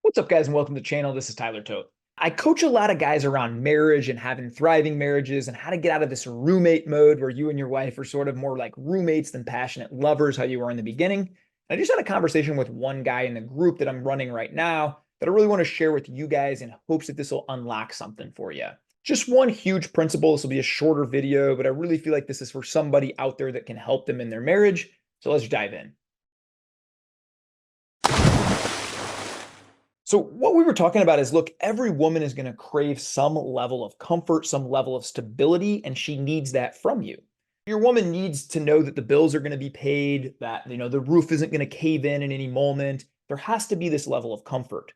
What's up, guys, and welcome to the channel. This is Tyler Toth. I coach a lot of guys around marriage and having thriving marriages and how to get out of this roommate mode where you and your wife are sort of more like roommates than passionate lovers, how you were in the beginning. And I just had a conversation with one guy in the group that I'm running right now that I really want to share with you guys in hopes that this will unlock something for you. Just one huge principle. This will be a shorter video, but I really feel like this is for somebody out there that can help them in their marriage. So let's dive in. So what we were talking about is, look, every woman is going to crave some level of comfort, some level of stability, and she needs that from you. Your woman needs to know that the bills are going to be paid, that, the roof isn't going to cave in any moment. There has to be this level of comfort.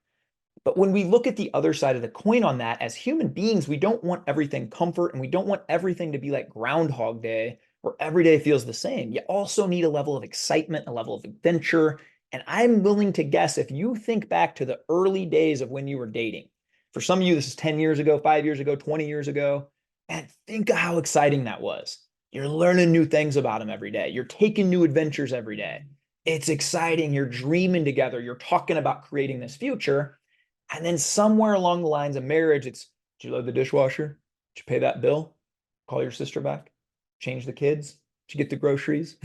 But when we look at the other side of the coin on that, as human beings, we don't want everything comfort and we don't want everything to be like Groundhog Day, where every day feels the same. You also need a level of excitement, a level of adventure. And I'm willing to guess if you think back to the early days of when you were dating, for some of you, this is 10 years ago, 5 years ago, 20 years ago, and think of how exciting that was. You're learning new things about them every day. You're taking new adventures every day. It's exciting. You're dreaming together. You're talking about creating this future. And then somewhere along the lines of marriage, it's, did you load the dishwasher? Did you pay that bill? Call your sister back? Change the kids? Did you get the groceries?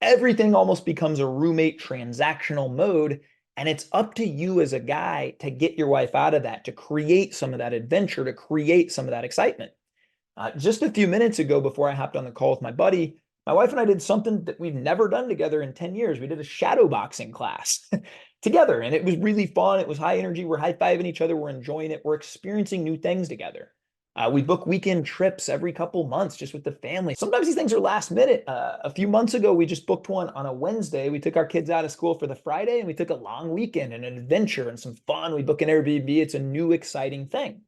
Everything almost becomes a roommate transactional mode. And it's up to you as a guy to get your wife out of that, to create some of that adventure, to create some of that excitement. Just a few minutes ago, before I hopped on the call with my buddy, my wife and I did something that we've never done together in 10 years. We did a shadow boxing class together, and it was really fun. It was high energy. We're high-fiving each other. We're enjoying it. We're experiencing new things together. We book weekend trips every couple months just with the family. Sometimes these things are last minute. A few months ago, we just booked one on a Wednesday. We took our kids out of school for the Friday, and we took a long weekend and an adventure and some fun. We book an Airbnb. It's a new, exciting thing.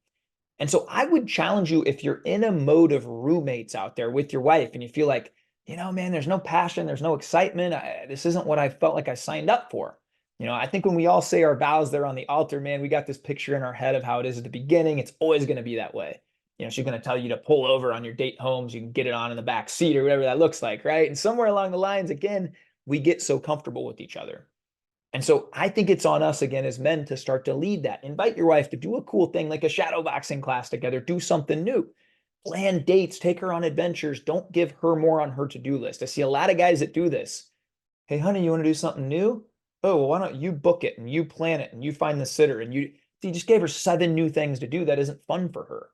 And so I would challenge you, if you're in a mode of roommates out there with your wife and you feel like, man, there's no passion, there's no excitement. This isn't what I felt like I signed up for. I think when we all say our vows there on the altar, man, we got this picture in our head of how it is at the beginning. It's always going to be that way. She's going to tell you to pull over on your date home so you can get it on in the back seat or whatever that looks like, right? And somewhere along the lines, again, we get so comfortable with each other. And so I think it's on us again as men to start to lead that. Invite your wife to do a cool thing like a shadow boxing class together, do something new. Plan dates, take her on adventures. Don't give her more on her to-do list. I see a lot of guys that do this. Hey, honey, you want to do something new? Oh, well, why don't you book it and you plan it and you find the sitter and you just gave her 7 new things to do that isn't fun for her.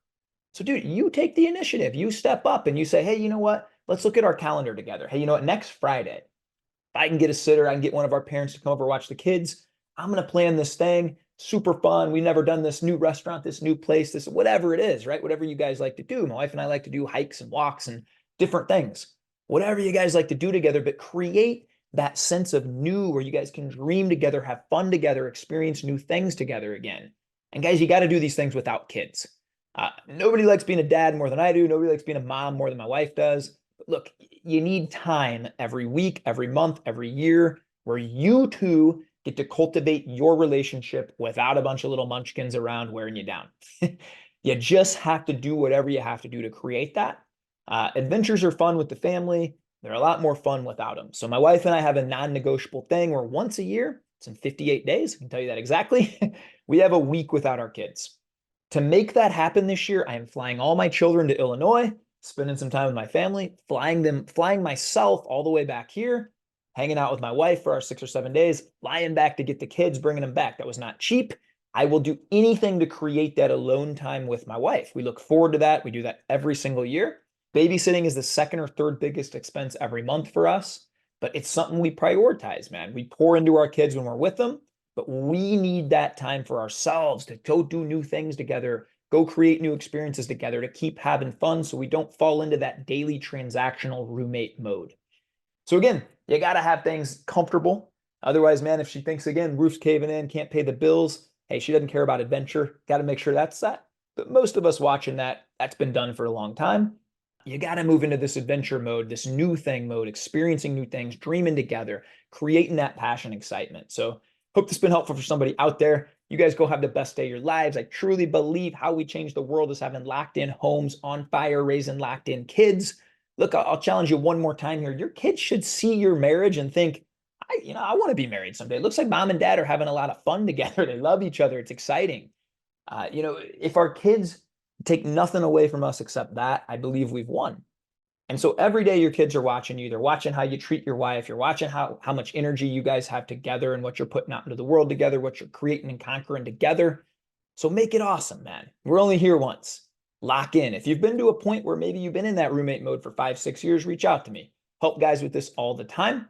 So, dude, you take the initiative. You step up and you say, hey, you know what? Let's look at our calendar together. Hey, you know what? Next Friday, if I can get a sitter, I can get one of our parents to come over, watch the kids. I'm going to plan this thing. Super fun. We've never done this new restaurant, this new place, this, whatever it is, right? Whatever you guys like to do. My wife and I like to do hikes and walks and different things. Whatever you guys like to do together, but create that sense of new where you guys can dream together, have fun together, experience new things together again. And guys, you got to do these things without kids. Nobody likes being a dad more than I do. Nobody likes being a mom more than my wife does. But look, you need time every week, every month, every year where you two get to cultivate your relationship without a bunch of little munchkins around wearing you down. You just have to do whatever you have to do to create that. Adventures are fun with the family. They're a lot more fun without them. So my wife and I have a non-negotiable thing where once a year, it's in 58 days, I can tell you that exactly, we have a week without our kids. To make that happen this year, I am flying all my children to Illinois, spending some time with my family, flying myself all the way back here, hanging out with my wife for our 6 or 7 days, flying back to get the kids, bringing them back. That was not cheap. I will do anything to create that alone time with my wife. We look forward to that. We do that every single year. Babysitting is the second or third biggest expense every month for us, but it's something we prioritize, man. We pour into our kids when we're with them, but we need that time for ourselves to go do new things together, go create new experiences together, to keep having fun so we don't fall into that daily transactional roommate mode. So again, you got to have things comfortable. Otherwise, man, if she thinks, again, roof's caving in, can't pay the bills, hey, she doesn't care about adventure, got to make sure that's set. But most of us watching that's been done for a long time. You got to move into this adventure mode, this new thing mode, experiencing new things, dreaming together, creating that passion, excitement. So hope this has been helpful for somebody out there. You guys go have the best day of your lives. I truly believe how we change the world is having locked in homes on fire, raising locked in kids. Look, I'll challenge you one more time here. Your kids should see your marriage and think, I want to be married someday. It looks like mom and dad are having a lot of fun together. They love each other. It's exciting. If our kids take nothing away from us except that, I believe we've won. And so every day your kids are watching you. They're watching how you treat your wife. You're watching how much energy you guys have together and what you're putting out into the world together, what you're creating and conquering together. So make it awesome, man. We're only here once. Lock in. If you've been to a point where maybe you've been in that roommate mode for 5, 6 years, reach out to me. Help guys with this all the time.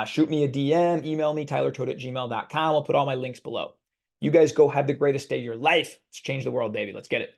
Shoot me a DM, email me, tylertoad@gmail.com. I'll put all my links below. You guys go have the greatest day of your life. Let's change the world, baby. Let's get it.